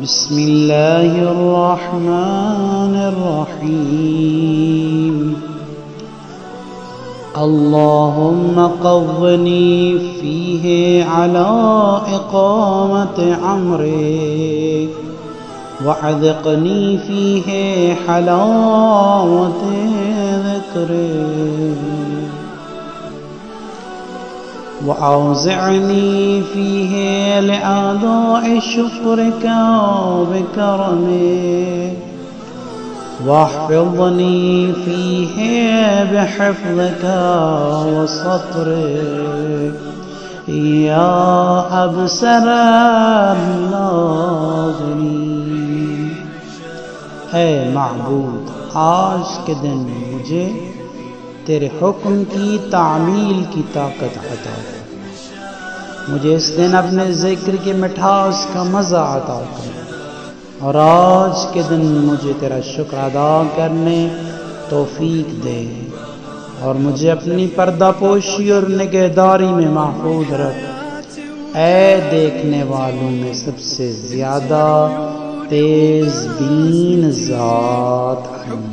बिस्मिल्लाहिर्रहमानिर्रहीम। अल्लाहुम्मा क़व्वनी फ़ीहि अला इक़ामति अम्रिक वअज़्क़नी फ़ीहि हलावति ज़िक्रिक वअौज़िअनी फ़ीहि लिअदाइ शुक्रिका बिकरमिक वहफ़िज़नी फ़ीहि बिहिफ़्ज़िका वसत्रिक या अबसरन नाज़रीन। ऐ माबूद, आज के दिन मुझे तेरे हुक्म की तामील की ताकत अता कर। मुझे इस दिन अपने ज़िक्र की मिठास का मज़ा अता कर और आज के दिन मुझे तेरा शुक्र अदा करने तौफीक दे और मुझे अपनी पर्दापोशी और निगहदारी में महफूज रख। ऐ देखने वालों में सबसे ज़्यादा तेज़ बीन ज़ात अल्लाह।